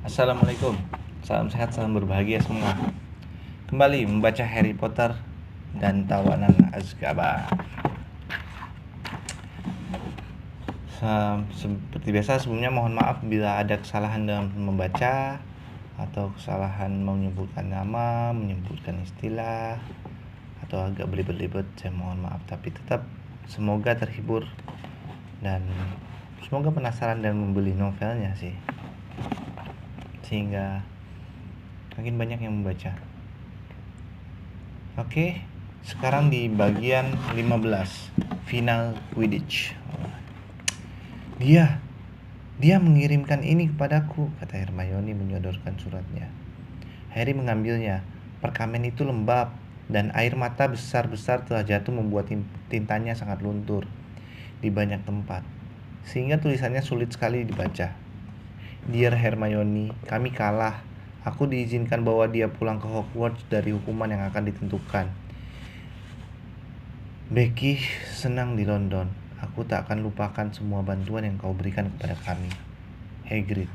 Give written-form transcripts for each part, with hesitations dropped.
Assalamualaikum, salam sehat, salam berbahagia semua. Kembali membaca Harry Potter dan Tawanan Azkaban. Seperti biasa, sebelumnya mohon maaf bila ada kesalahan dalam membaca atau kesalahan menyebutkan nama, menyebutkan istilah, atau agak belibet-libet. Saya mohon maaf, tapi tetap semoga terhibur dan semoga penasaran dan membeli novelnya sih, sehingga makin banyak yang membaca. Oke, sekarang di bagian 15, final Quidditch. Dia mengirimkan ini kepadaku, kata Hermione menyodorkan suratnya. Harry mengambilnya. Perkamen itu lembab dan air mata besar-besar telah jatuh membuat tintanya sangat luntur di banyak tempat, sehingga tulisannya sulit sekali dibaca. Dear Hermione, kami kalah. Aku diizinkan bawa dia pulang ke Hogwarts dari hukuman yang akan ditentukan. Becky senang di London. Aku tak akan lupakan semua bantuan yang kau berikan kepada kami. Hagrid.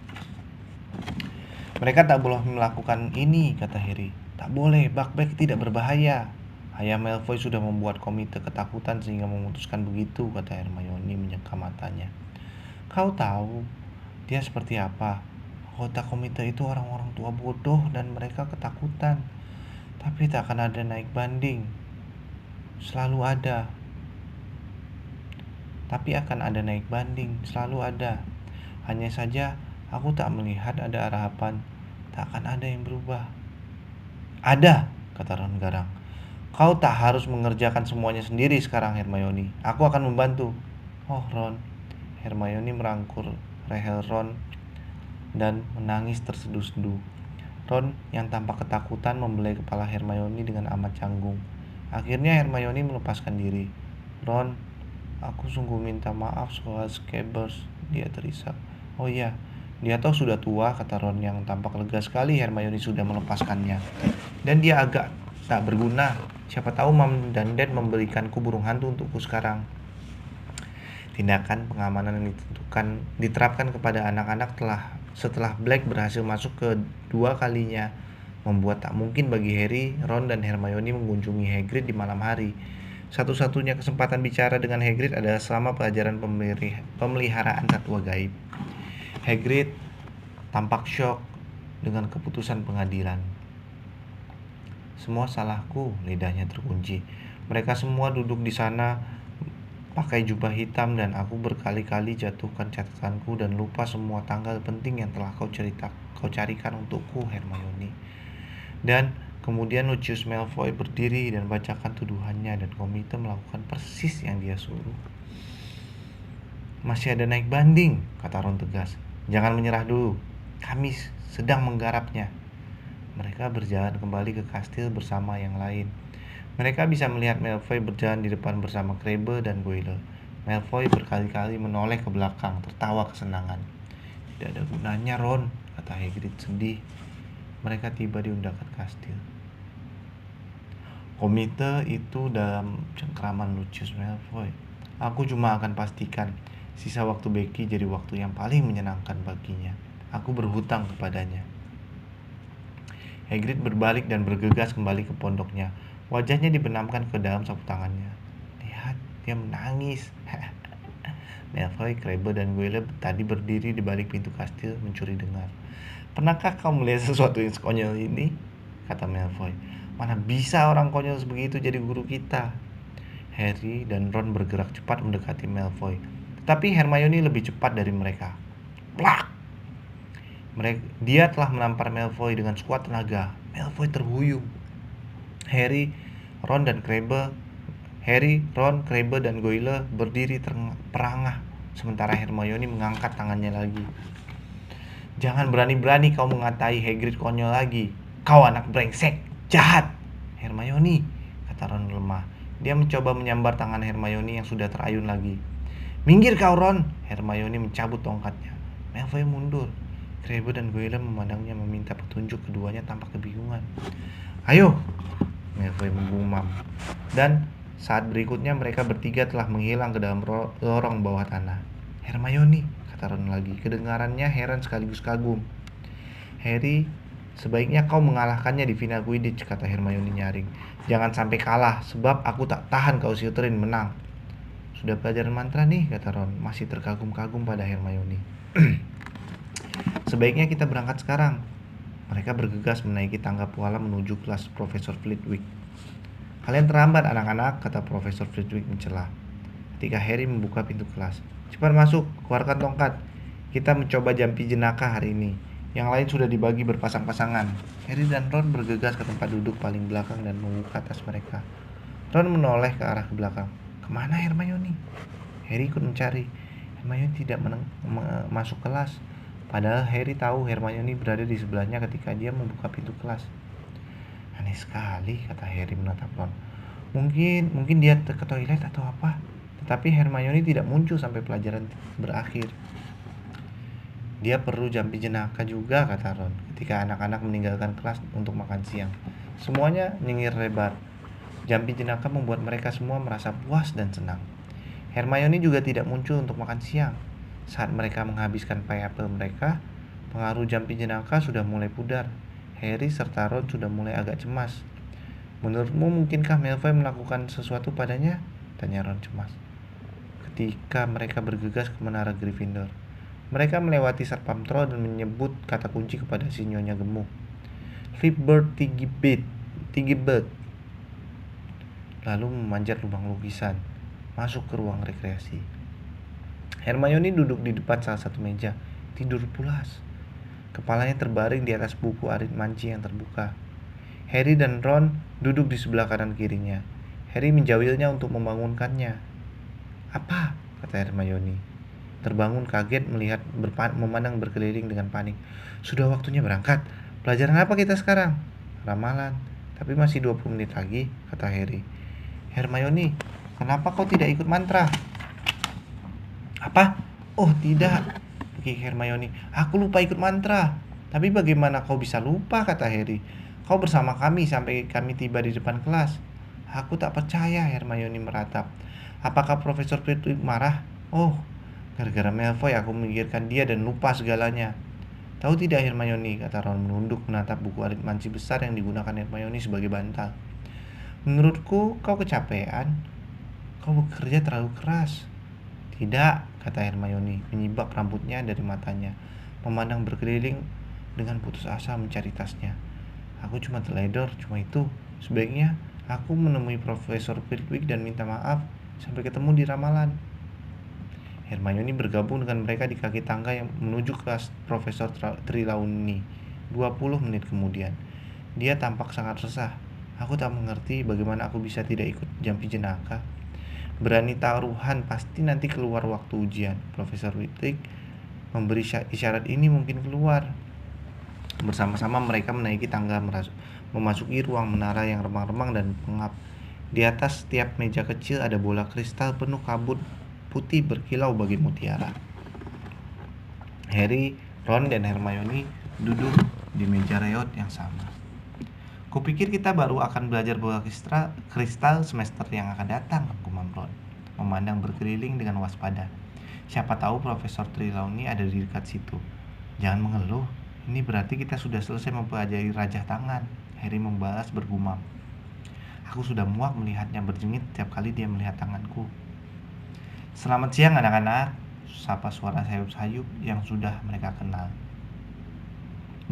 Mereka tak boleh melakukan ini, kata Harry. Tak boleh, Buckbeak tidak berbahaya. Ayah Malfoy sudah membuat komite ketakutan sehingga memutuskan begitu, kata Hermione menyeka matanya. Kau tahu dia seperti apa? Anggota komite itu orang-orang tua bodoh dan mereka ketakutan. Tapi tak akan ada naik banding. Selalu ada. Tapi akan ada naik banding, selalu ada. Hanya saja aku tak melihat ada harapan. Tak akan ada yang berubah. Ada, kata Ron garang. Kau tak harus mengerjakan semuanya sendiri sekarang, Hermione. Aku akan membantu. Oh, Ron. Hermione merangkul leher Ron dan menangis terseduh-seduh. Ron yang tampak ketakutan membelai kepala Hermione dengan amat canggung. Akhirnya Hermione melepaskan diri. Ron, aku sungguh minta maaf soal Scabbers, dia terisak. Oh iya, dia tahu sudah tua, kata Ron yang tampak lega sekali Hermione sudah melepaskannya. Dan dia agak tak berguna. Siapa tahu Mam dan Dad memberikanku burung hantu untukku sekarang. Tindakan pengamanan yang diterapkan kepada anak-anak setelah Black berhasil masuk kedua kalinya membuat tak mungkin bagi Harry, Ron, dan Hermione mengunjungi Hagrid di malam hari. Satu-satunya kesempatan bicara dengan Hagrid adalah selama pelajaran pemeliharaan satwa gaib. Hagrid tampak syok dengan keputusan pengadilan. Semua salahku, lidahnya terkunci. Mereka semua duduk di sana pakai jubah hitam dan aku berkali-kali jatuhkan catatanku dan lupa semua tanggal penting yang telah kau carikan untukku, Hermione. Dan kemudian Lucius Malfoy berdiri dan bacakan tuduhannya dan komite melakukan persis yang dia suruh. Masih ada naik banding, kata Ron tegas. Jangan menyerah dulu. Kami sedang menggarapnya. Mereka berjalan kembali ke kastil bersama yang lain. Mereka bisa melihat Malfoy berjalan di depan bersama Crabbe dan Goyle. Malfoy berkali-kali menoleh ke belakang, tertawa kesenangan. Tidak ada gunanya, Ron, kata Hagrid sedih. Mereka tiba di undakan kastil. Komite itu dalam cengkraman Lucius Malfoy. Aku cuma akan pastikan sisa waktu Becky jadi waktu yang paling menyenangkan baginya. Aku berhutang kepadanya. Hagrid berbalik dan bergegas kembali ke pondoknya. Wajahnya dibenamkan ke dalam sapu tangannya. Lihat, dia menangis. Malfoy, Crabbe, dan Goyle tadi berdiri di balik pintu kastil mencuri dengar. Pernahkah kau melihat sesuatu yang sekonyol ini? Kata Malfoy. Mana bisa orang konyol sebegitu jadi guru kita? Harry dan Ron bergerak cepat mendekati Malfoy. Tetapi Hermione lebih cepat dari mereka. Plak! Dia telah menampar Malfoy dengan sekuat tenaga. Malfoy terhuyung. Harry, Ron, dan Goyle berdiri terperangah, sementara Hermione mengangkat tangannya lagi. Jangan berani-berani kau mengatai Hagrid konyol lagi. Kau anak brengsek, jahat. Hermione, kata Ron lemah. Dia mencoba menyambar tangan Hermione yang sudah terayun lagi. Minggir kau, Ron. Hermione mencabut tongkatnya. Malfoy mundur. Crabbe dan Goyle memandangnya meminta petunjuk, keduanya tampak kebingungan. Ayo, Malfoy menggumam. Dan saat berikutnya mereka bertiga telah menghilang ke dalam lorong bawah tanah. Hermione, kata Ron lagi, kedengarannya heran sekaligus kagum. Harry, sebaiknya kau mengalahkannya di final Quidditch, kata Hermione nyaring. Jangan sampai kalah, sebab aku tak tahan kau Slytherin menang. Sudah pelajaran mantra nih, kata Ron, masih terkagum-kagum pada Hermione. Sebaiknya kita berangkat sekarang. Mereka bergegas menaiki tangga puala menuju kelas Profesor Flitwick. Kalian terlambat anak-anak, kata Profesor Flitwick mencela ketika Harry membuka pintu kelas. Cepat masuk, keluarkan tongkat. Kita mencoba jampi jenaka hari ini. Yang lain sudah dibagi berpasang-pasangan. Harry dan Ron bergegas ke tempat duduk paling belakang dan membuka tas mereka. Ron menoleh ke arah ke belakang. Kemana Hermione? Harry ikut mencari. Hermione tidak masuk kelas. Padahal Harry tahu Hermione berada di sebelahnya ketika dia membuka pintu kelas. Aneh sekali, kata Harry menatap Ron. Mungkin dia ke toilet atau apa. Tetapi Hermione tidak muncul sampai pelajaran berakhir. Dia perlu jampi jenaka juga, kata Ron, ketika anak-anak meninggalkan kelas untuk makan siang. Semuanya nyengir lebar. Jampi jenaka membuat mereka semua merasa puas dan senang. Hermione juga tidak muncul untuk makan siang. Saat mereka menghabiskan pie apple mereka, pengaruh jampi jenaka sudah mulai pudar. Harry serta Ron sudah mulai agak cemas. Menurutmu mungkinkah Malfoy melakukan sesuatu padanya? Tanya Ron cemas. Ketika mereka bergegas ke menara Gryffindor, mereka melewati satpam troll dan menyebut kata kunci kepada si nyonya gemuk. Flipbird Tigibird. Lalu memanjat lubang lukisan, masuk ke ruang rekreasi. Hermione duduk di depan salah satu meja, tidur pulas. Kepalanya terbaring di atas buku aritmanci yang terbuka. Harry dan Ron duduk di sebelah kanan kirinya. Harry menjawilnya untuk membangunkannya. Apa? Kata Hermione. Terbangun kaget melihat memandang berkeliling dengan panik. Sudah waktunya berangkat. Pelajaran apa kita sekarang? Ramalan. Tapi masih 20 menit lagi, kata Harry. Hermione, kenapa kau tidak ikut mantra? Apa? Oh tidak, pikir Hermione. Aku lupa ikut mantra. Tapi bagaimana kau bisa lupa, kata Harry. Kau bersama kami sampai kami tiba di depan kelas. Aku tak percaya, Hermione meratap. Apakah Profesor Flitwick marah? Oh, gara-gara Malfoy aku memikirkan dia dan lupa segalanya. Tahu tidak Hermione, kata Ron menunduk menatap buku aritmanci besar yang digunakan Hermione sebagai bantal. Menurutku kau kecapean. Kau bekerja terlalu keras. Tidak, kata Hermione menyibak rambutnya dari matanya, memandang berkeliling dengan putus asa mencari tasnya. Aku cuma teledor, cuma itu. Sebaiknya aku menemui Profesor Flitwick dan minta maaf. Sampai ketemu di ramalan. Hermione bergabung dengan mereka di kaki tangga yang menuju kelas Profesor Trelawney 20 menit kemudian. Dia tampak sangat resah. Aku tak mengerti bagaimana aku bisa tidak ikut jampi jenaka. Berani taruhan pasti nanti keluar waktu ujian. Profesor Flitwick memberi isyarat ini mungkin keluar. Bersama-sama mereka menaiki tangga memasuki ruang menara yang remang-remang dan pengap. Di atas setiap meja kecil ada bola kristal penuh kabut putih berkilau bagai mutiara. Harry, Ron, dan Hermione duduk di meja reot yang sama. Kupikir kita baru akan belajar bola kristal semester yang akan datang, gumam Ron, memandang berkeliling dengan waspada. Siapa tahu Profesor Trelawney ada di dekat situ. Jangan mengeluh, ini berarti kita sudah selesai mempelajari rajah tangan, Harry membalas bergumam. Aku sudah muak melihatnya berjengit setiap kali dia melihat tanganku. Selamat siang anak-anak, sapa suara sayup-sayup yang sudah mereka kenal.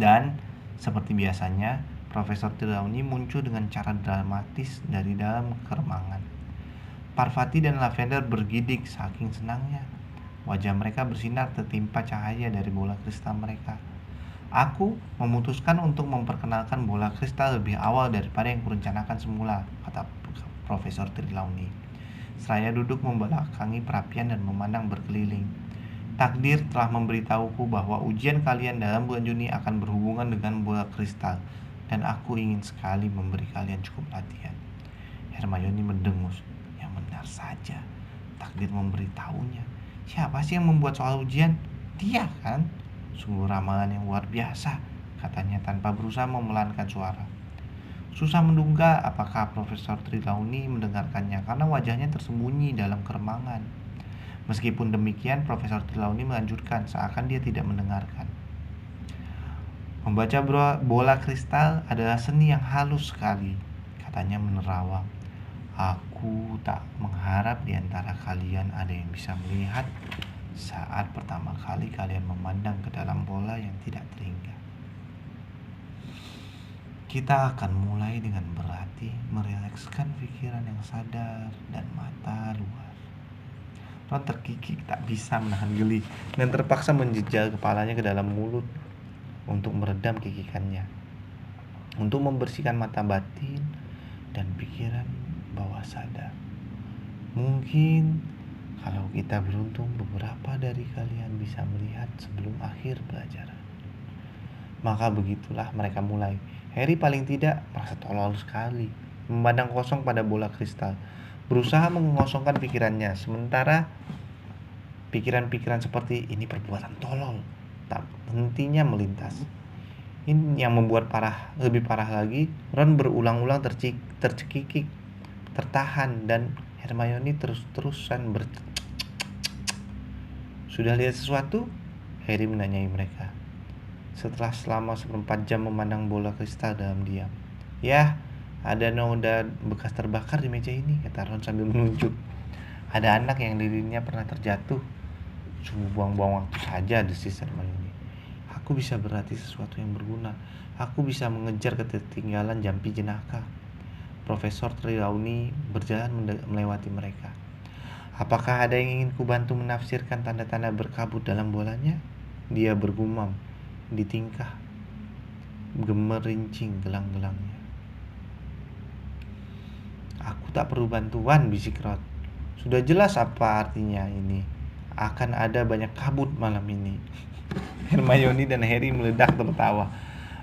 Dan seperti biasanya, Profesor Trelawney muncul dengan cara dramatis dari dalam keremangan. Parvati dan Lavender bergidik saking senangnya. Wajah mereka bersinar tertimpa cahaya dari bola kristal mereka. Aku memutuskan untuk memperkenalkan bola kristal lebih awal daripada yang kurencanakan semula, kata Profesor Trelawney. Seraya duduk membelakangi perapian dan memandang berkeliling. Takdir telah memberitahuku bahwa ujian kalian dalam bulan Juni akan berhubungan dengan bola kristal, dan aku ingin sekali memberi kalian cukup latihan. Hermione mendengus. Yang benar saja, takdir memberitahunya. Siapa sih yang membuat soal ujian? Dia kan? Sungguh ramalan yang luar biasa, katanya tanpa berusaha memelankan suara. Susah menduga apakah Profesor Trelawney mendengarkannya karena wajahnya tersembunyi dalam keremangan. Meskipun demikian, Profesor Trelawney melanjutkan seakan dia tidak mendengarkan. Membaca bola kristal adalah seni yang halus sekali, katanya menerawang. Aku tak mengharap di antara kalian ada yang bisa melihat saat pertama kali kalian memandang ke dalam bola yang tidak terhingga. Kita akan mulai dengan berlatih merilekskan pikiran yang sadar dan mata luas. Ron terkikik, tak bisa menahan geli, dan terpaksa menjejal kepalanya ke dalam mulut untuk meredam kikikannya, untuk membersihkan mata batin dan pikiran bawah sadar. Mungkin kalau kita beruntung, beberapa dari kalian bisa melihat sebelum akhir pelajaran. Maka begitulah mereka mulai. Harry paling tidak merasa tolol sekali, memandang kosong pada bola kristal, berusaha mengosongkan pikirannya, sementara pikiran-pikiran seperti ini perbuatan tolol tak hentinya melintas. Ini yang membuat lebih parah lagi, Ron berulang-ulang tercekikik, tertahan, dan Hermione terus-terusan Sudah lihat sesuatu? Harry menanyai mereka setelah selama 1/4 jam memandang bola kristal dalam diam. Ya, ada noda bekas terbakar di meja ini, kata Ron sambil menunjuk. Ada anak yang dirinya pernah terjatuh. Sungguh buang-buang waktu saja, desis Hermione. Aku bisa berarti sesuatu yang berguna. Aku bisa mengejar ketertinggalan jampi jenaka. Profesor Trelawney berjalan melewati mereka. Apakah ada yang ingin kubantu menafsirkan tanda-tanda berkabut dalam bolanya? Dia bergumam di tingkah gemerincing gelang-gelangnya. Aku tak perlu bantuan, bisik Ron. Sudah jelas apa artinya ini. Akan ada banyak kabut malam ini. Hermione dan Harry meledak tertawa.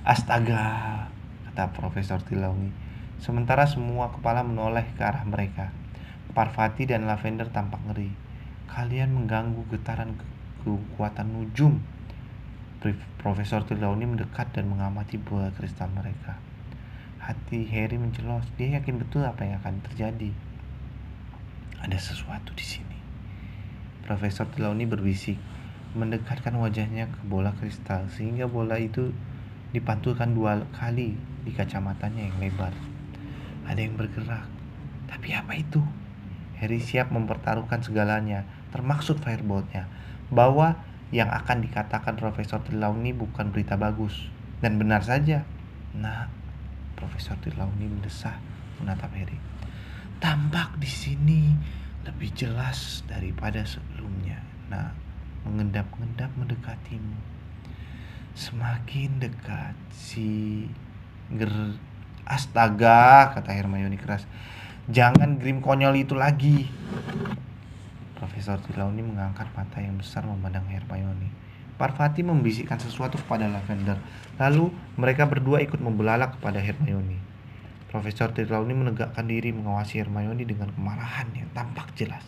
Astaga, kata Profesor Trelawney. Sementara semua kepala menoleh ke arah mereka. Parvati dan Lavender tampak ngeri. Kalian mengganggu getaran kekuatan nujum. Profesor Trelawney mendekat dan mengamati bola kristal mereka. Hati Harry mencelos. Dia yakin betul apa yang akan terjadi. Ada sesuatu di sini. Profesor Trelawney berbisik, mendekatkan wajahnya ke bola kristal sehingga bola itu dipantulkan 2 kali di kacamatanya yang lebar. Ada yang bergerak. Tapi apa itu? Harry siap mempertaruhkan segalanya, termaksud firebolt-nya, bahwa yang akan dikatakan Profesor Trelawney bukan berita bagus. Dan benar saja. Nah, Profesor Trelawney mendesah menatap Harry. Tampak di sini lebih jelas daripada sebelumnya. Nah, mengendap-endap mendekatimu. Semakin dekat Astaga, kata Hermione keras. Jangan Grim konyol itu lagi. Profesor Trelawney mengangkat mata yang besar memandang Hermione. Parvati membisikkan sesuatu kepada Lavender. Lalu mereka berdua ikut membelalak kepada Hermione. Profesor Trelawney menegakkan diri mengawasi Hermione dengan kemarahan yang tampak jelas.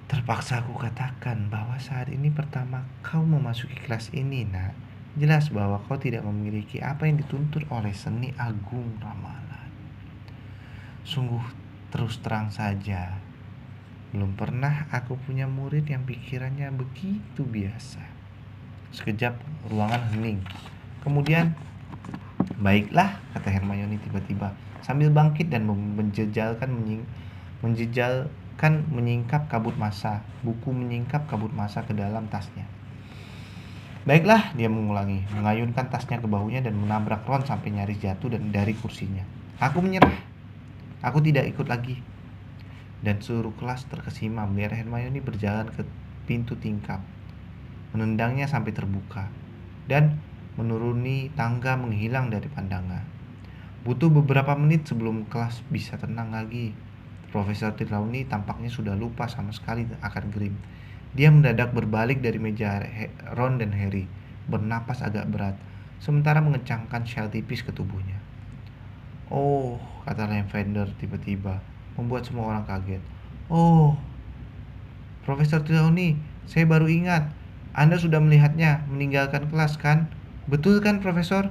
Terpaksa aku katakan bahwa saat ini pertama kau memasuki kelas ini, nak. Jelas bahwa kau tidak memiliki apa yang dituntut oleh seni agung ramalan. Sungguh terus terang saja, belum pernah aku punya murid yang pikirannya begitu biasa. Sekejap ruangan hening. Kemudian, baiklah, kata Hermione tiba-tiba sambil bangkit dan menyingkap kabut massa, buku menyingkap kabut massa ke dalam tasnya. Baiklah, dia mengulangi, mengayunkan tasnya ke bahunya dan menabrak Ron sampai nyaris jatuh dari kursinya. Aku menyerah. Aku tidak ikut lagi. Dan seluruh kelas terkesima melihat Hermione berjalan ke pintu tingkap, menendangnya sampai terbuka, dan menuruni tangga menghilang dari pandangan. Butuh beberapa menit sebelum kelas bisa tenang lagi. Profesor Trelawney tampaknya sudah lupa sama sekali akan Grim. Dia mendadak berbalik dari meja Ron dan Harry, bernapas agak berat, sementara mengencangkan syal tipis ke tubuhnya. Oh, kata Lavender tiba-tiba, membuat semua orang kaget. Oh, Profesor Trelawney, saya baru ingat. Anda sudah melihatnya meninggalkan kelas, kan? Betul kan, Profesor?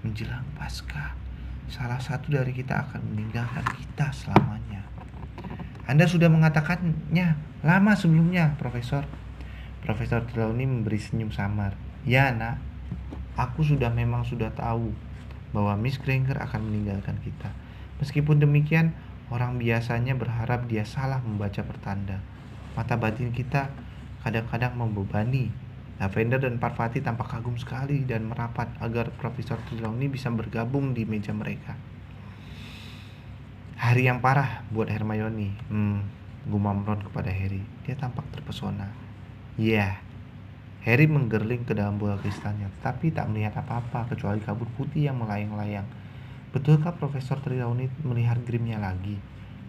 Menjelang Paskah, salah satu dari kita akan meninggalkan kita selamanya. Anda sudah mengatakannya lama sebelumnya, Profesor. Profesor Trelawney memberi senyum samar. Ya, nak, Memang sudah tahu bahwa Miss Granger akan meninggalkan kita. Meskipun demikian, orang biasanya berharap dia salah membaca pertanda. Mata batin kita kadang-kadang membebani. Lavender dan Parvati tampak kagum sekali dan merapat agar Profesor Trelawney bisa bergabung di meja mereka. Hari yang parah buat Hermione, gumam Ron kepada Harry. Dia tampak terpesona. Ya, Harry menggerling ke dalam bola kristalnya, tapi tak melihat apa-apa kecuali kabut putih yang melayang-layang. Betulkah Profesor Trelawney melihat Grimnya lagi?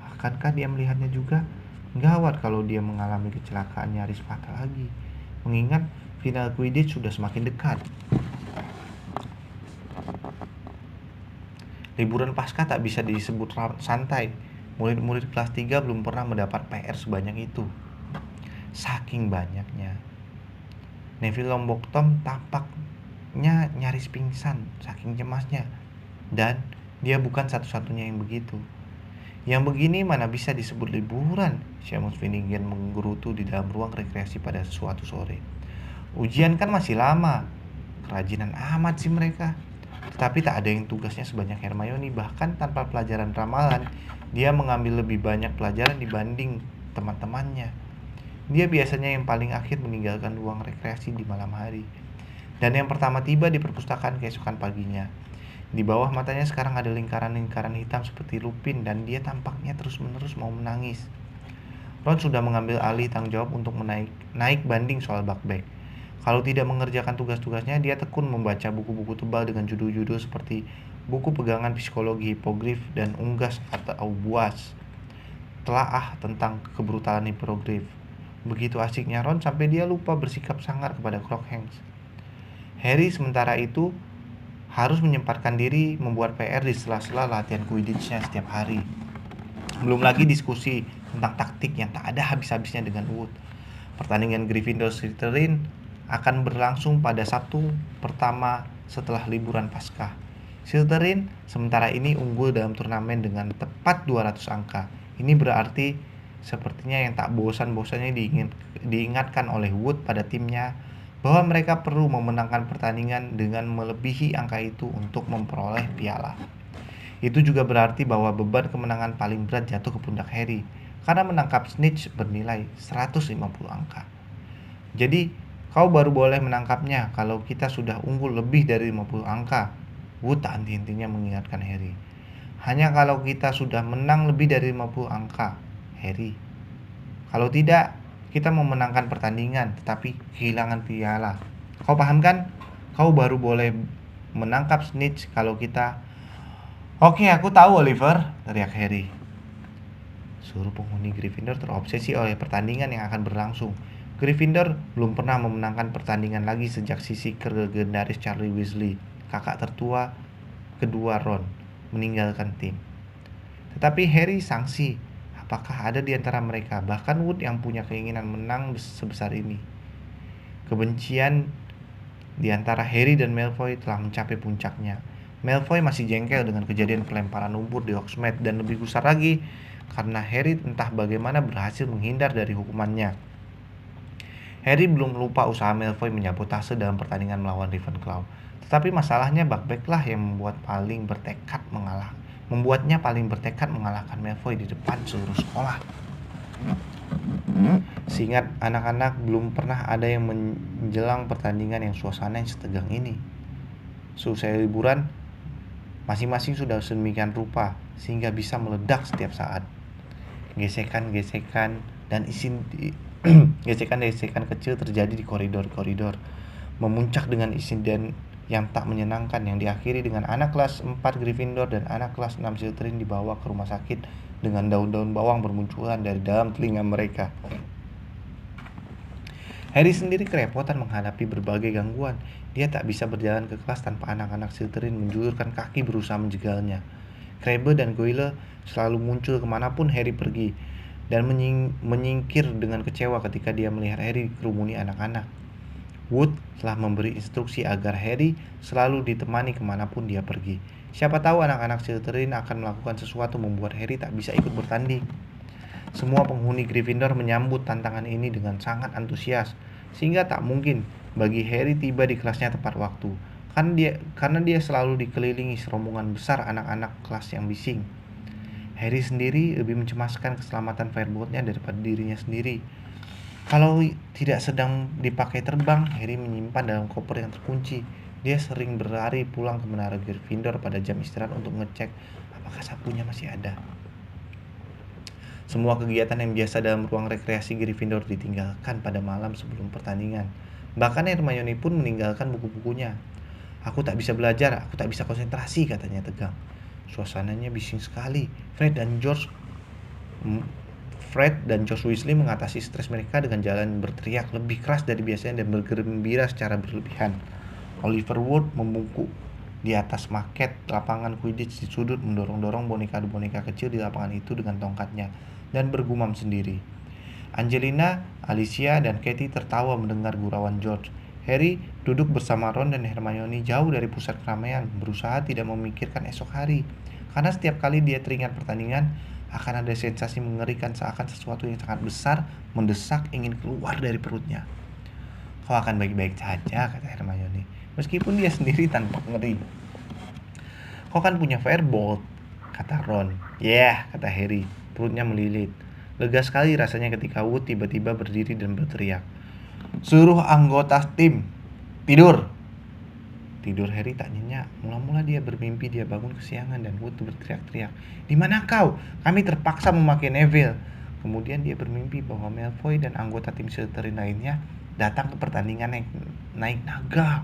Akankah dia melihatnya juga? Gawat kalau dia mengalami kecelakaan nyaris fatal lagi. Mengingat final Quidditch sudah semakin dekat. Liburan pasca tak bisa disebut santai. Murid-murid kelas 3 belum pernah mendapat PR sebanyak itu. Saking banyaknya. Neville Longbottom tampaknya nyaris pingsan saking cemasnya. Dan dia bukan satu-satunya yang begitu. Yang begini mana bisa disebut liburan? Seamus Finnegan menggerutu di dalam ruang rekreasi pada suatu sore. Ujian kan masih lama. Kerajinan amat sih mereka. Tetapi tak ada yang tugasnya sebanyak Hermione. Bahkan tanpa pelajaran ramalan, dia mengambil lebih banyak pelajaran dibanding teman-temannya. Dia biasanya yang paling akhir meninggalkan ruang rekreasi di malam hari, dan yang pertama tiba di perpustakaan keesokan paginya. Di bawah matanya sekarang ada lingkaran-lingkaran hitam seperti Lupin, dan dia tampaknya terus-menerus mau menangis. Ron sudah mengambil alih tanggung jawab untuk naik banding soal Buckbeak. Kalau tidak mengerjakan tugas-tugasnya, dia tekun membaca buku-buku tebal dengan judul-judul seperti buku pegangan psikologi Hippogriff dan unggas atau buas, telaah tentang kebrutalan Hippogriff. Begitu asiknya Ron sampai dia lupa bersikap sangar kepada Crookshanks. Harry sementara itu harus menyempatkan diri membuat PR di sela-sela latihan Quidditch-nya setiap hari. Belum lagi diskusi tentang taktik yang tak ada habis-habisnya dengan Wood. Pertandingan Gryffindor Slytherin akan berlangsung pada Sabtu pertama setelah liburan Paskah. Slytherin sementara ini unggul dalam turnamen dengan tepat 200 angka. Ini berarti sepertinya yang tak bosan-bosannya diingatkan oleh Wood pada timnya bahwa mereka perlu memenangkan pertandingan dengan melebihi angka itu untuk memperoleh piala. Itu juga berarti bahwa beban kemenangan paling berat jatuh ke pundak Harry karena menangkap Snitch bernilai 150 angka. Jadi kau baru boleh menangkapnya kalau kita sudah unggul lebih dari 50 angka. Wood tak henti-hentinya mengingatkan Harry. Hanya kalau kita sudah menang lebih dari 50 angka, Harry. Kalau tidak, kita memenangkan pertandingan tetapi kehilangan piala. Kau paham kan? Kau baru boleh menangkap Snitch kalau kita... Oke, aku tahu Oliver, teriak Harry. Seluruh penghuni Gryffindor terobsesi oleh pertandingan yang akan berlangsung. Gryffindor belum pernah memenangkan pertandingan lagi sejak sisi legendaris Charlie Weasley, kakak tertua kedua Ron, meninggalkan tim. Tetapi Harry sangsi, apakah ada di antara mereka, bahkan Wood, yang punya keinginan menang sebesar ini? Kebencian di antara Harry dan Malfoy telah mencapai puncaknya. Malfoy masih jengkel dengan kejadian pelemparan lumpur di Hogsmeade, dan lebih gusar lagi karena Harry entah bagaimana berhasil menghindar dari hukumannya. Harry belum lupa usaha Malfoy menyabotase dalam pertandingan melawan Ravenclaw. Tetapi masalahnya Buckbeak lah yang membuatnya paling bertekad mengalahkan Malfoy di depan seluruh sekolah. Seingat anak-anak, belum pernah ada yang menjelang pertandingan yang suasana yang setegang ini. Selesai liburan, masing-masing sudah sedemikian rupa sehingga bisa meledak setiap saat. Gesekan-gesekan kecil terjadi di koridor-koridor, memuncak dengan insiden yang tak menyenangkan yang diakhiri dengan anak kelas 4 Gryffindor dan anak kelas 6 Slytherin dibawa ke rumah sakit dengan daun-daun bawang bermunculan dari dalam telinga mereka. Harry sendiri kerepotan menghadapi berbagai gangguan. Dia tak bisa berjalan ke kelas tanpa anak-anak Slytherin menjulurkan kaki berusaha menjegalnya. Crabbe dan Goyle selalu muncul kemanapun Harry pergi, dan menyingkir dengan kecewa ketika dia melihat Harry dikerumuni anak-anak. Wood telah memberi instruksi agar Harry selalu ditemani kemanapun dia pergi. Siapa tahu anak-anak Slytherin akan melakukan sesuatu membuat Harry tak bisa ikut bertanding. Semua penghuni Gryffindor menyambut tantangan ini dengan sangat antusias, sehingga tak mungkin bagi Harry tiba di kelasnya tepat waktu. karena dia selalu dikelilingi rombongan besar anak-anak kelas yang bising. Harry sendiri lebih mencemaskan keselamatan firebolt-nya daripada dirinya sendiri. Kalau tidak sedang dipakai terbang, Harry menyimpan dalam koper yang terkunci. Dia sering berlari pulang ke menara Gryffindor pada jam istirahat untuk ngecek apakah sapunya masih ada. Semua kegiatan yang biasa dalam ruang rekreasi Gryffindor ditinggalkan pada malam sebelum pertandingan. Bahkan Hermione pun meninggalkan buku-bukunya. "Aku tak bisa belajar, aku tak bisa konsentrasi," katanya tegang. Suasananya bising sekali. Fred dan George Weasley mengatasi stres mereka dengan jalan berteriak lebih keras dari biasanya dan bergembira secara berlebihan. Oliver Wood membungkuk di atas maket lapangan Quidditch di sudut, mendorong-dorong boneka-boneka kecil di lapangan itu dengan tongkatnya, dan bergumam sendiri. Angelina, Alicia, dan Katie tertawa mendengar gurauan George. Harry duduk bersama Ron dan Hermione jauh dari pusat keramaian, berusaha tidak memikirkan esok hari. Karena setiap kali dia teringat pertandingan, akan ada sensasi mengerikan seakan sesuatu yang sangat besar mendesak ingin keluar dari perutnya. "Kau akan baik-baik saja," kata Hermione, meskipun dia sendiri tanpa ngeri. "Kau kan punya firebolt," kata Ron. "Yeah," kata Harry, perutnya melilit. Lega sekali rasanya ketika Wood tiba-tiba berdiri dan berteriak, "Suruh anggota tim tidur!" Tidur Harry tak nyenyak. Mula-mula dia bermimpi dia bangun kesiangan dan Wood berteriak-teriak, "Di mana kau? Kami terpaksa memakai Neville." Kemudian dia bermimpi bahwa Malfoy dan anggota tim Slytherin lainnya datang ke pertandingan naik naga.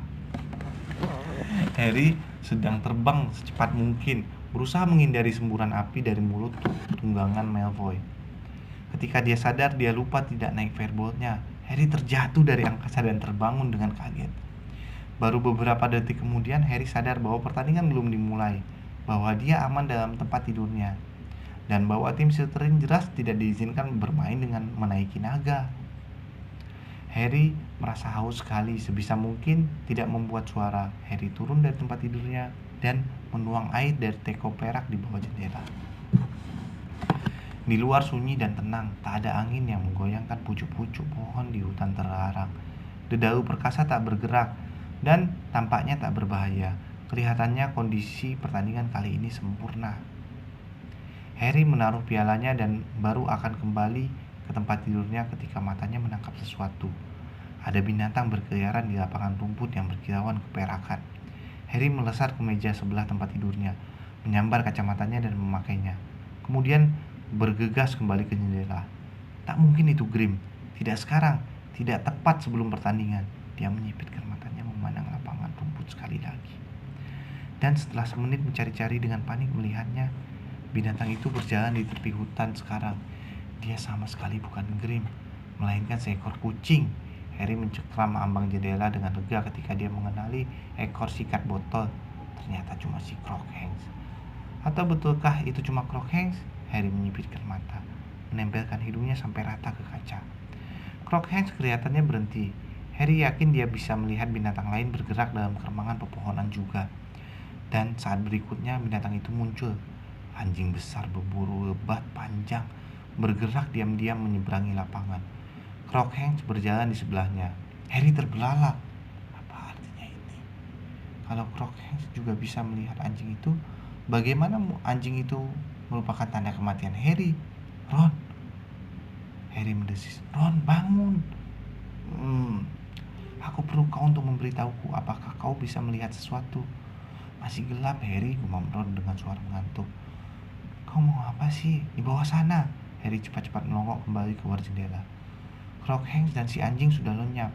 Harry sedang terbang secepat mungkin, berusaha menghindari semburan api dari mulut tunggangan Malfoy. Ketika dia sadar, dia lupa tidak naik firebolt-nya. Harry terjatuh dari angkasa dan terbangun dengan kaget. Baru beberapa detik kemudian, Harry sadar bahwa pertandingan belum dimulai, bahwa dia aman dalam tempat tidurnya, dan bahwa tim Slytherin jelas tidak diizinkan bermain dengan menaiki naga. Harry merasa haus sekali, sebisa mungkin tidak membuat suara. Harry turun dari tempat tidurnya dan menuang air dari teko perak di bawah jendela. Di luar sunyi dan tenang, tak ada angin yang menggoyangkan pucuk-pucuk pohon di hutan terlarang. Dedaunan perkasa tak bergerak dan tampaknya tak berbahaya. Kelihatannya kondisi pertandingan kali ini sempurna. Harry menaruh pialanya dan baru akan kembali ke tempat tidurnya ketika matanya menangkap sesuatu. Ada binatang berkeliaran di lapangan rumput yang berkilauan keperakan. Harry melesat ke meja sebelah tempat tidurnya, menyambar kacamatanya dan memakainya. Kemudian bergegas kembali ke jendela. Tak mungkin itu Grim. Tidak sekarang, tidak tepat sebelum pertandingan. Dia menyipitkan matanya memandang lapangan rumput sekali lagi. Dan setelah semenit mencari-cari dengan panik melihatnya, binatang itu berjalan di tepi hutan sekarang. Dia sama sekali bukan Grim, melainkan seekor kucing. Harry mencekram ambang jendela dengan lega ketika dia mengenali ekor sikat botol. Ternyata cuma si Crookshanks. Atau betulkah itu cuma Crookshanks? Harry menyipitkan mata, menempelkan hidungnya sampai rata ke kaca. Crookshanks kelihatannya berhenti. Harry yakin dia bisa melihat binatang lain bergerak dalam keremangan pepohonan juga. Dan saat berikutnya binatang itu muncul. Anjing besar berburu lebat panjang bergerak diam-diam menyeberangi lapangan. Crookshanks berjalan di sebelahnya. Harry terbelalak. Apa artinya ini? Kalau Crookshanks juga bisa melihat anjing itu, bagaimana anjing itu merupakan tanda kematian Harry? "Ron!" Harry mendesis. "Ron, bangun! Aku perlu kau untuk memberitahuku apakah kau bisa melihat sesuatu." "Masih gelap, Harry," gumam Ron dengan suara mengantuk. "Kau mau apa sih? Di bawah sana." Harry cepat-cepat melongok kembali keluar jendela. Crookshanks dan si anjing sudah lenyap.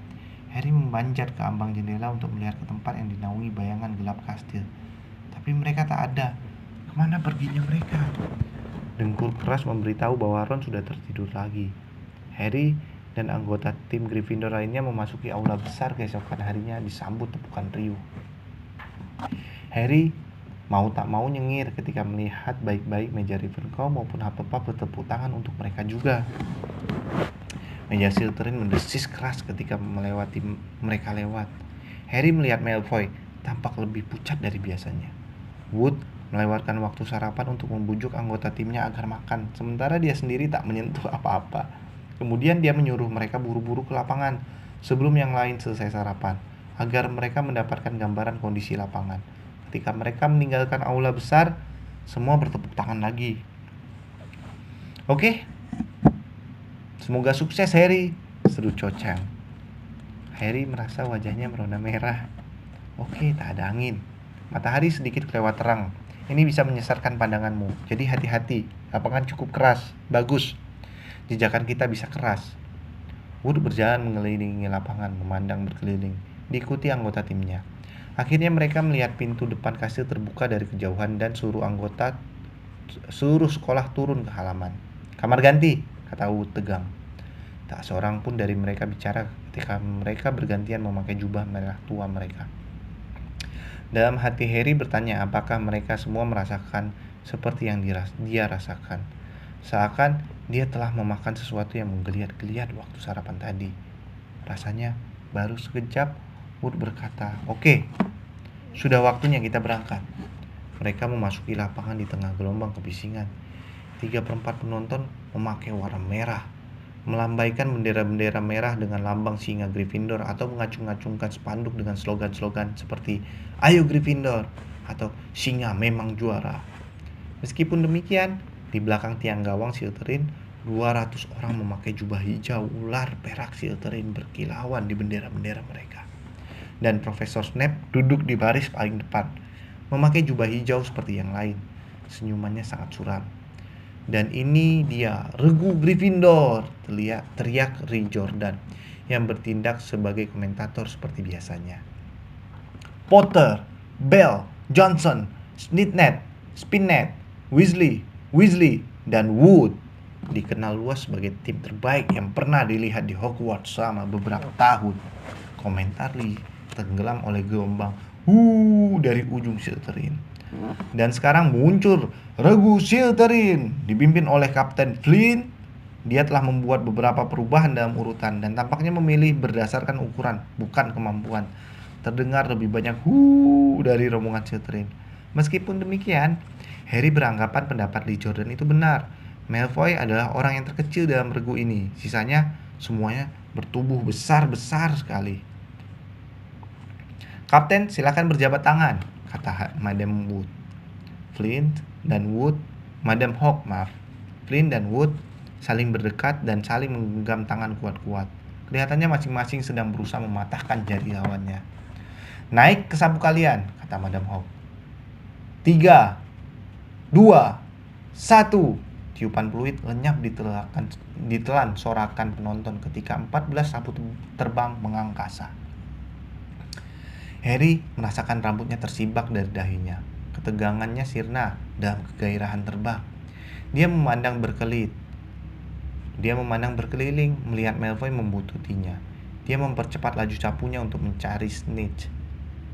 Harry memanjat ke ambang jendela untuk melihat ke tempat yang dinaungi bayangan gelap kastil. Tapi mereka tak ada. Kemana perginya mereka? Dengkur keras memberitahu bahwa Ron sudah tertidur lagi. Harry dan anggota tim Gryffindor lainnya memasuki aula besar keesokan harinya disambut tepukan riuh. Harry mau tak mau nyengir ketika melihat baik-baik meja Ravenclaw maupun Hufflepuff bertepuk tangan untuk mereka juga. Meja Slytherin mendesis keras ketika mereka lewat. Harry melihat Malfoy tampak lebih pucat dari biasanya. Wood melewatkan waktu sarapan untuk membujuk anggota timnya agar makan, sementara dia sendiri tak menyentuh apa-apa. Kemudian dia menyuruh mereka buru-buru ke lapangan sebelum yang lain selesai sarapan. agar mereka mendapatkan gambaran kondisi lapangan. Ketika mereka meninggalkan aula besar, semua bertepuk tangan lagi. Oke, semoga sukses Harry, seru Cho Chang. Harry merasa wajahnya berwarna merah. Oke, tak ada angin. Matahari sedikit kelewat terang. Ini bisa menyesatkan pandanganmu, jadi hati-hati. Lapangan cukup keras, bagus. Jejakan kita bisa keras. Wood berjalan mengelilingi lapangan, memandang berkeliling, diikuti anggota timnya. Akhirnya mereka melihat pintu depan kastil terbuka dari kejauhan dan seluruh sekolah turun ke halaman. Kamar ganti, kata Wood tegang. Tak seorang pun dari mereka bicara ketika mereka bergantian memakai jubah merah tua mereka. Dalam hati Harry bertanya apakah mereka semua merasakan seperti yang dia rasakan. Seakan dia telah memakan sesuatu yang menggeliat-geliat waktu sarapan tadi. Rasanya baru sekejap Wood berkata, "Oke, sudah waktunya kita berangkat." Mereka memasuki lapangan di tengah gelombang kebisingan. 3/4 penonton memakai warna merah, melambaikan bendera-bendera merah dengan lambang singa Gryffindor atau mengacung-acungkan spanduk dengan slogan-slogan seperti "Ayo Gryffindor" atau "Singa memang juara". Meskipun demikian, di belakang tiang gawang Slytherin, 200 orang memakai jubah hijau ular perak Slytherin berkilauan di bendera-bendera mereka. Dan Profesor Snape duduk di baris paling depan, memakai jubah hijau seperti yang lain. Senyumannya sangat suram. "Dan ini dia, Regu Gryffindor!" teriak Ray Jordan, yang bertindak sebagai komentator seperti biasanya. "Potter, Bell, Johnson, Snitnet, Spinnet, Weasley, dan Wood dikenal luas sebagai tim terbaik yang pernah dilihat di Hogwarts selama beberapa tahun," komentar Lee tenggelam oleh gelombang dari ujung Slytherin. "Dan sekarang muncul Regu Slytherin dipimpin oleh Kapten Flynn. Dia telah membuat beberapa perubahan dalam urutan dan tampaknya memilih berdasarkan ukuran, bukan kemampuan." Terdengar lebih banyak dari rombongan Slytherin. Meskipun demikian, Harry beranggapan pendapat Lee Jordan itu benar. Malfoy adalah orang yang terkecil dalam regu ini. Sisanya semuanya bertubuh besar-besar sekali. "Kapten, silakan berjabat tangan," kata Madam Wood. Flynn dan Wood saling berdekat dan saling menggenggam tangan kuat-kuat. Kelihatannya masing-masing sedang berusaha mematahkan jari lawannya. "Naik ke sabuk kalian," kata Madam Hawk. 3, 2, 1. Tiupan peluit lenyap ditelan sorakan penonton ketika 14 sapu terbang mengangkasa. Harry merasakan rambutnya tersibak dari dahinya. Ketegangannya sirna dalam kegairahan terbang. Dia memandang berkeliling, melihat Malfoy membututinya. Dia mempercepat laju sapunya untuk mencari Snitch.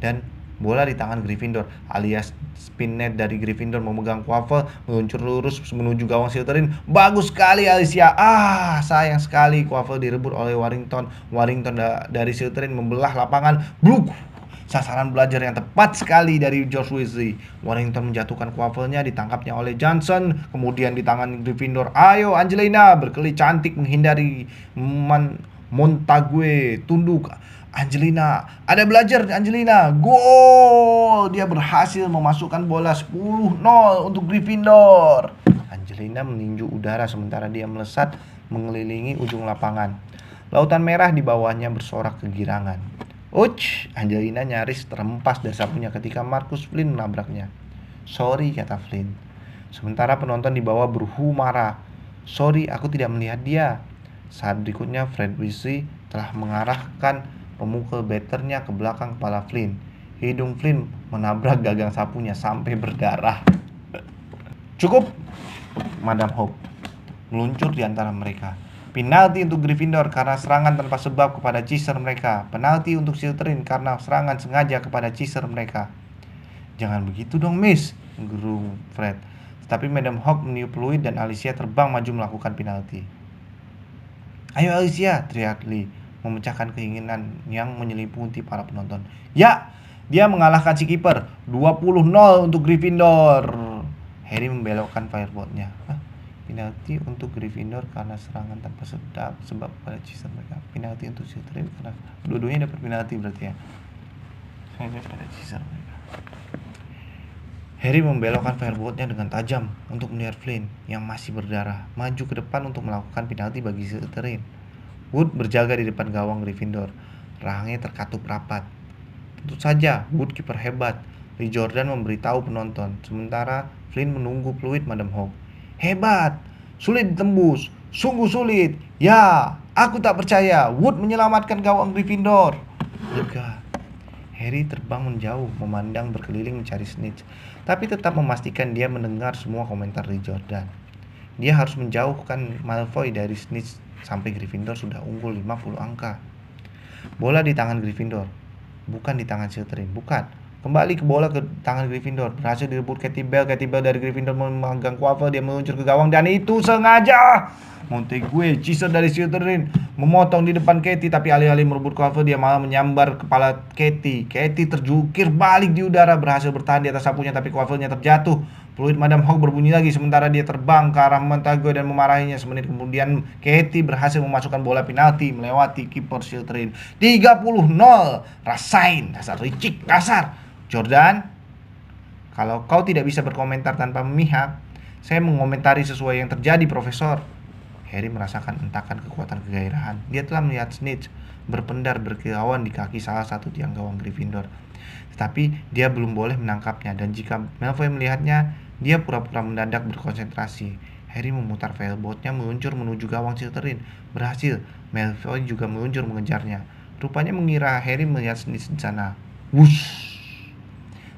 Dan bola di tangan Gryffindor, alias Spinnet dari Gryffindor memegang Quaffle, meluncur lurus menuju gawang Slytherin. "Bagus sekali, Alicia!" Sayang sekali Quaffle direbut oleh Warrington. Dari Slytherin membelah lapangan. Bluk! Sasaran belajar yang tepat sekali dari George Weasley. Warrington menjatuhkan Quaffle-nya, ditangkapnya oleh Johnson, kemudian di tangan Gryffindor. "Ayo Angelina!" berkeli cantik menghindari Montague. "Tunduk Angelina, ada belajar Angelina." Gol! Dia berhasil memasukkan bola 10-0 untuk Gryffindor. Angelina meninju udara sementara dia melesat mengelilingi ujung lapangan. Lautan merah di bawahnya bersorak kegirangan. "Uch!" Angelina nyaris terhempas dari sapunya ketika Marcus Flynn menabraknya. "Sorry," kata Flynn. Sementara penonton di bawah marah. "Sorry, aku tidak melihat dia." Saat berikutnya Fred Weasley telah mengarahkan pemukul batternya ke belakang kepala Flynn. Hidung Flynn menabrak gagang sapunya sampai berdarah. "Cukup!" Madam Hawk meluncur di antara mereka. "Penalti untuk Gryffindor karena serangan tanpa sebab kepada Chaser mereka. Penalti untuk Slytherin karena serangan sengaja kepada Chaser mereka." "Jangan begitu dong, Miss," gerung Fred. Tetapi Madam Hawk meniup peluit dan Alicia terbang maju melakukan penalti. "Ayo Alicia!" teriak Lee, memecahkan keinginan yang menyelimuti para penonton. "Ya, dia mengalahkan si kiper. 20-0 untuk Gryffindor." Harry membelokkan firebolt-nya. Penalti untuk Gryffindor karena serangan tanpa sebab pada Chaser mereka. Penalti untuk Slytherin karena dua-duanya dapat penalti berarti ya. hanya pada teaser mereka. Harry membelokkan firebolt-nya dengan tajam untuk melihat Flynn yang masih berdarah maju ke depan untuk melakukan penalti bagi Slytherin. Wood berjaga di depan gawang Gryffindor, rahangnya terkatup rapat. Tentu saja, Wood kiper hebat. Lee Jordan memberitahu penonton, sementara Flynn menunggu peluit Madam Hawk. Hebat, sulit ditembus, sungguh sulit. Ya, aku tak percaya. Wood menyelamatkan gawang Gryffindor. Lega. Harry terbang menjauh, memandang berkeliling mencari Snitch, tapi tetap memastikan dia mendengar semua komentar Lee Jordan. Dia harus menjauhkan Malfoy dari Snitch sampai Gryffindor sudah unggul 50 angka. Bola di tangan Gryffindor, bukan di tangan Slytherin, bukan. Kembali ke bola ke tangan Gryffindor, berhasil direbut Katie Bell. Katie Bell dari Gryffindor memegang quaffle, dia meluncur ke gawang dan itu sengaja. Montague, Chaser dari Slytherin, memotong di depan Katie, tapi alih-alih merebut quaffle dia malah menyambar kepala Katie. Katie terjungkir balik di udara, berhasil bertahan di atas sapunya tapi quaffle-nya terjatuh. Peluit Madam Hawk berbunyi lagi sementara dia terbang ke arah Montague dan memarahinya. Semenit kemudian Katie berhasil memasukkan bola penalti melewati kiper Slytherin. 30-0. Rasain, dasar licik, dasar. Jordan, kalau kau tidak bisa berkomentar tanpa memihak, saya mengomentari sesuai yang terjadi, Profesor. Harry merasakan entakan kekuatan kegairahan. Dia telah melihat Snitch berpendar berkilauan di kaki salah satu tiang gawang Gryffindor. Tetapi dia belum boleh menangkapnya, dan jika Malfoy melihatnya, dia pura-pura mendadak berkonsentrasi. Harry memutar firebolt-nya meluncur menuju gawang Slytherin. Berhasil, Malfoy juga meluncur mengejarnya. Rupanya mengira Harry melihat Snitch di sana. Wush!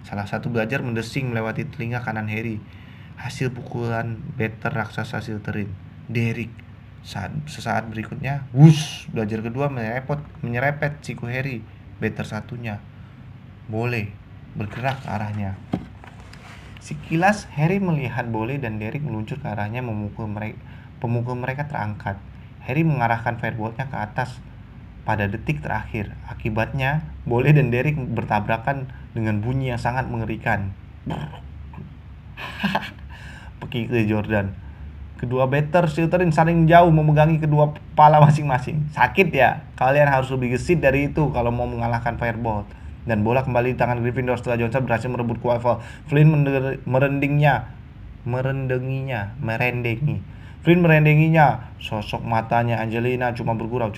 Salah satu belajar mendesing melewati telinga kanan Harry. Hasil pukulan better raksasa Slytherin, Derek. Sesaat berikutnya, wush, belajar kedua menyerepet siku Harry. Better satunya boleh bergerak ke arahnya. Sekilas Harry melihat Boleh dan Derek meluncur ke arahnya pemukul mereka terangkat. Harry mengarahkan firebolt-nya ke atas pada detik terakhir. Akibatnya, Boleh dan Derek bertabrakan dengan bunyi yang sangat mengerikan. Pekik Jordan. Kedua better Slytherin saling jauh memegangi kedua kepala masing-masing. Sakit ya? Kalian harus lebih gesit dari itu kalau mau mengalahkan firebolt. Dan bola kembali di tangan Gryffindor setelah Johnson berhasil merebut quaffle. Flynn Flynn merendenginya. Sosok matanya Angelina cuma bergurau.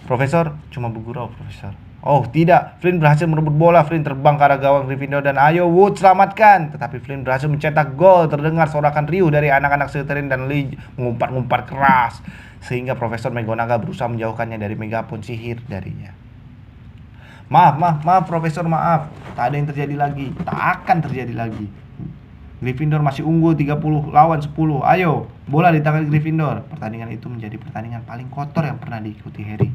Profesor, cuma bergurau, Profesor. Oh tidak, Flynn berhasil merebut bola. Flynn terbang ke arah gawang Gryffindor dan ayo Wood selamatkan. Tetapi Flynn berhasil mencetak gol. Terdengar sorakan riuh dari anak-anak Slytherin dan Lee mengumpat-ngumpat keras sehingga Profesor McGonagall berusaha menjauhkannya dari megapon sihir darinya. Maaf Profesor, maaf. Tak ada yang terjadi lagi. Tak akan terjadi lagi. Gryffindor masih unggul 30 lawan 10. Ayo, bola di tangan Gryffindor. Pertandingan itu menjadi pertandingan paling kotor yang pernah diikuti Harry.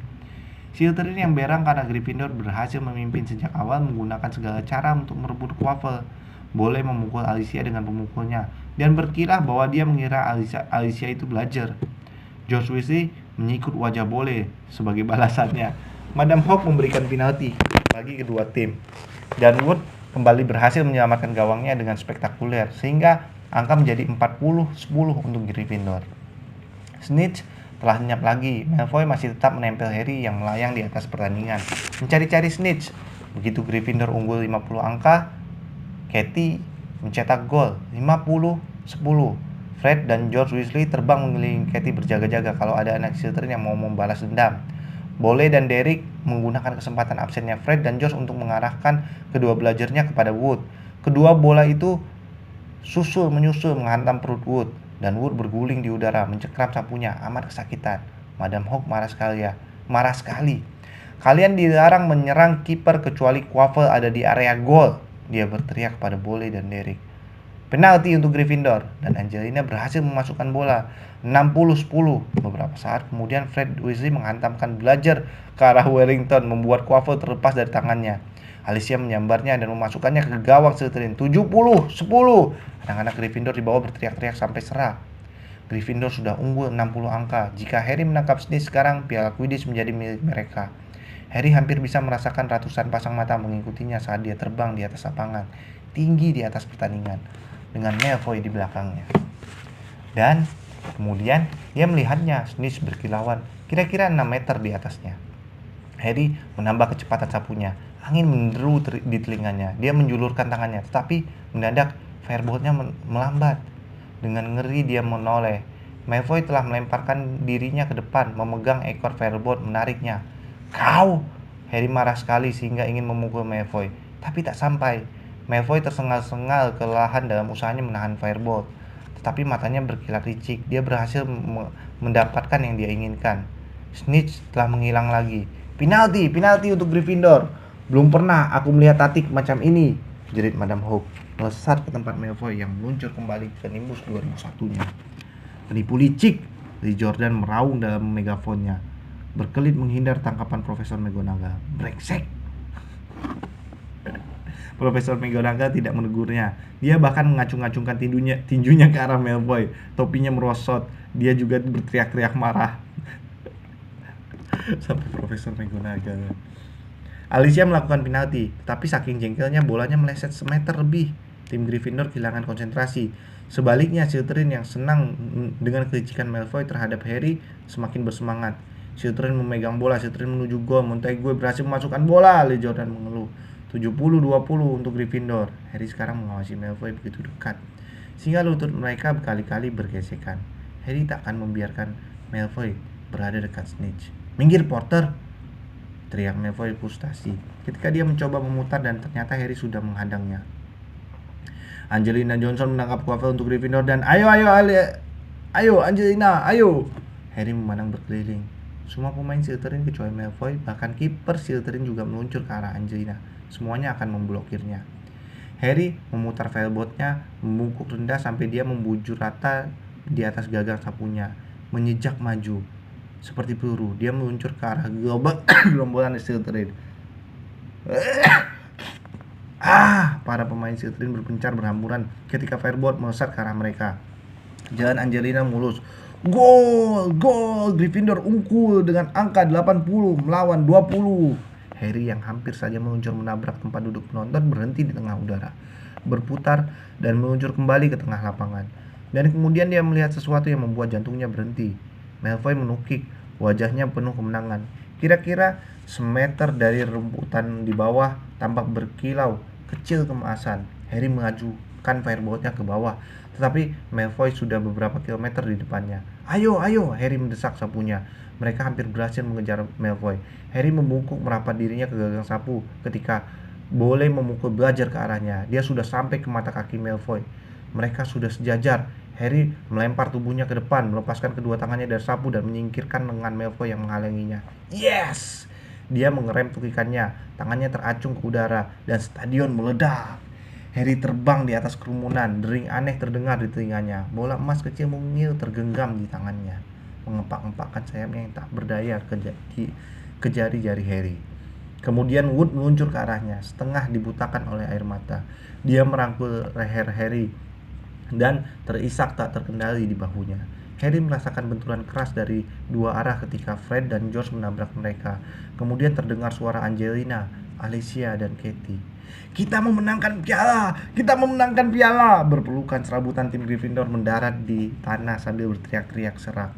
Slytherin yang berang karena Gryffindor berhasil memimpin sejak awal menggunakan segala cara untuk merebut quaffle. Boleh memukul Alicia dengan pemukulnya dan berkilah bahwa dia mengira Alicia itu belajar. George Weasley menyikut wajah Boleh sebagai balasannya. Madam Hawk memberikan penalti bagi kedua tim, dan Wood kembali berhasil menyelamatkan gawangnya dengan spektakuler sehingga angka menjadi 40-10 untuk Gryffindor. Snitch telah lenyap lagi. Malfoy masih tetap menempel Harry yang melayang di atas pertandingan, mencari-cari Snitch. Begitu Gryffindor unggul 50 angka, Katie mencetak gol 50-10. Fred dan George Weasley terbang mengelilingi Katie berjaga-jaga kalau ada anak Slytherin yang mau membalas dendam. Boleh dan Derek menggunakan kesempatan absennya Fred dan George untuk mengarahkan kedua belajarnya kepada Wood. Kedua bola itu menyusul menghantam perut Wood, dan Wood berguling di udara mencekram sapunya amat kesakitan. Madam Hawk marah sekali. Kalian dilarang menyerang kiper kecuali quaffle ada di area gol, dia berteriak kepada Boleh dan Derek. Penalti untuk Gryffindor, dan Angelina berhasil memasukkan bola 60-10. Beberapa saat kemudian Fred Weasley menghantamkan belajar ke arah Wellington, membuat quaffle terlepas dari tangannya. Alicia menyambarnya dan memasukkannya ke gawang Slytherin 70-10. Anak-anak Gryffindor di bawah berteriak-teriak sampai serah. Gryffindor sudah unggul 60 angka. Jika Harry menangkap Snitch sekarang, piala Quidditch menjadi milik mereka. Harry hampir bisa merasakan ratusan pasang mata mengikutinya saat dia terbang di atas lapangan, tinggi di atas pertandingan, dengan Malfoy di belakangnya. Dan kemudian dia melihatnya, Snitch berkilauan kira-kira 6 meter di atasnya. Harry menambah kecepatan sapunya. Angin menderu di telinganya. Dia menjulurkan tangannya, tetapi mendadak firebolt-nya melambat. Dengan ngeri dia menoleh. Malfoy telah melemparkan dirinya ke depan, memegang ekor firebolt, menariknya. "Kau!" Harry marah sekali sehingga ingin memukul Malfoy, tapi tak sampai. Malfoy tersengal-sengal kelelahan dalam usahanya menahan firebolt. Tetapi matanya berkilat licik. Dia berhasil mendapatkan yang dia inginkan. Snitch telah menghilang lagi. Penalti untuk Gryffindor. Belum pernah aku melihat tatik macam ini, jerit Madam Hawk, melesat ke tempat Malfoy yang meluncur kembali ke Nimbus 2001-nya. Penipu licik, Lee Jordan meraung dalam megafonnya, berkelit menghindar tangkapan Profesor McGonagall. Brengsek. Profesor McGonagall tidak menegurnya. Dia bahkan mengacung-acungkan tinjunya ke arah Malfoy. Topinya merosot. Dia juga berteriak-teriak marah. Sampai Profesor McGonagall. Alicia melakukan penalti, tetapi saking jengkelnya bolanya meleset semeter lebih. Tim Gryffindor kehilangan konsentrasi. Sebaliknya, Slytherin yang senang dengan kelicikan Malfoy terhadap Harry semakin bersemangat. Slytherin memegang bola, Slytherin menuju gol. Montague berhasil memasukkan bola, Lee Jordan mengeluh. 70-20 untuk Gryffindor. Harry sekarang mengawasi Malfoy begitu dekat, sehingga lutut mereka berkali-kali bergesekan. Harry tak akan membiarkan Malfoy berada dekat Snitch. "Minggir, Potter!" teriak Malfoy frustasi ketika dia mencoba memutar dan ternyata Harry sudah menghadangnya. Angelina Johnson menangkap Quaffle untuk Gryffindor dan ayo Angelina, ayo. Harry memandang berkeliling. Semua pemain Slytherin kecuali Malfoy, bahkan kiper Slytherin juga meluncur ke arah Angelina. Semuanya akan memblokirnya. Harry memutar firebolt-nya membungkuk rendah sampai dia membujur rata di atas gagang sapunya, menyejak maju. Seperti peluru, dia meluncur ke arah gerombolan Slytherin. Para pemain Slytherin berpencar berhamburan ketika firebolt melesat ke arah mereka. Jalan Angelina mulus. Gol! Gryffindor unggul dengan angka 80 melawan 20. Harry yang hampir saja meluncur menabrak tempat duduk penonton berhenti di tengah udara, berputar dan meluncur kembali ke tengah lapangan. Dan kemudian dia melihat sesuatu yang membuat jantungnya berhenti. Malfoy menukik, wajahnya penuh kemenangan. Kira-kira semeter dari rumputan di bawah tampak berkilau kecil keemasan. Harry mengajukan firebolt-nya ke bawah, tetapi Malfoy sudah beberapa kilometer di depannya. Ayo, Harry mendesak sapunya. Mereka hampir berhasil mengejar Malfoy. Harry membungkuk merapat dirinya ke gagang sapu ketika boleh memukul belajar ke arahnya. Dia sudah sampai ke mata kaki Malfoy. Mereka sudah sejajar. Harry melempar tubuhnya ke depan, melepaskan kedua tangannya dari sapu dan menyingkirkan lengan Malfoy yang menghalanginya. Yes! Dia mengerem tukikannya, tangannya teracung ke udara, dan stadion meledak. Harry terbang di atas kerumunan, dering aneh terdengar di telinganya. Bola emas kecil mungil tergenggam di tangannya, mengepak-ngepakkan sayapnya yang tak berdaya ke jari-jari Harry. Kemudian Wood meluncur ke arahnya, setengah dibutakan oleh air mata. Dia merangkul leher Harry dan terisak tak terkendali di bahunya. Harry merasakan benturan keras dari dua arah ketika Fred dan George menabrak mereka. Kemudian terdengar suara Angelina, Alicia, dan Katie. Kita memenangkan piala! Berpelukan serabutan tim Gryffindor mendarat di tanah sambil berteriak-teriak serak.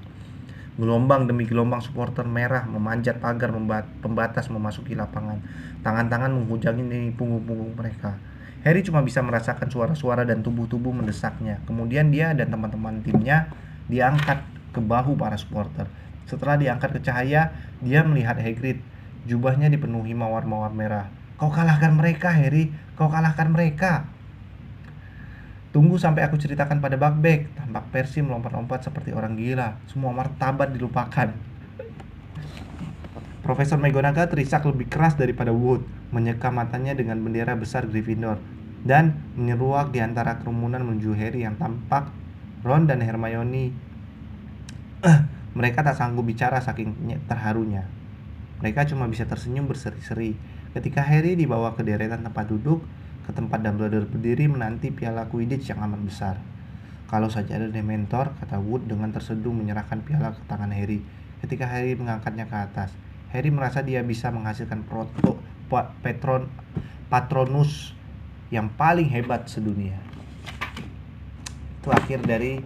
Gelombang demi gelombang supporter merah memanjat pagar pembatas memasuki lapangan. Tangan-tangan menghujangi punggung-punggung mereka. Harry cuma bisa merasakan suara-suara dan tubuh-tubuh mendesaknya. Kemudian dia dan teman-teman timnya diangkat ke bahu para supporter. Setelah diangkat ke cahaya, dia melihat Hagrid. Jubahnya dipenuhi mawar-mawar merah. Kau kalahkan mereka, Harry. Kau kalahkan mereka. Tunggu sampai aku ceritakan pada Buckbeak. Tampak Percy melompat-lompat seperti orang gila. Semua martabat dilupakan. Profesor McGonagall terisak lebih keras daripada Wood, menyeka matanya dengan bendera besar Gryffindor, dan menyeruak di antara kerumunan menuju Harry yang tampak Ron dan Hermione. Mereka tak sanggup bicara saking terharunya. Mereka cuma bisa tersenyum berseri-seri ketika Harry dibawa ke deretan tempat duduk, ke tempat Dumbledore berdiri menanti piala Quidditch yang amat besar. Kalau saja ada Dementor, kata Wood dengan terseduh menyerahkan piala ke tangan Harry. Ketika Harry mengangkatnya ke atas, Harry merasa dia bisa menghasilkan Patronus yang paling hebat sedunia. Itu akhir dari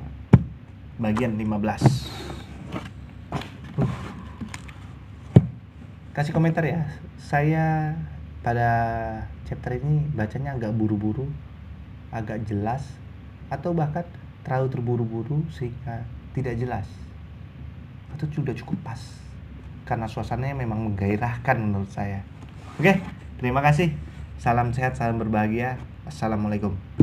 bagian 15. Kasih komentar ya. Saya pada chapter ini bacanya agak buru-buru, agak jelas, atau bahkan terlalu terburu-buru sehingga tidak jelas. Itu sudah cukup pas karena suasananya memang menggairahkan menurut saya. Oke, terima kasih. Salam sehat, salam berbahagia. Assalamualaikum.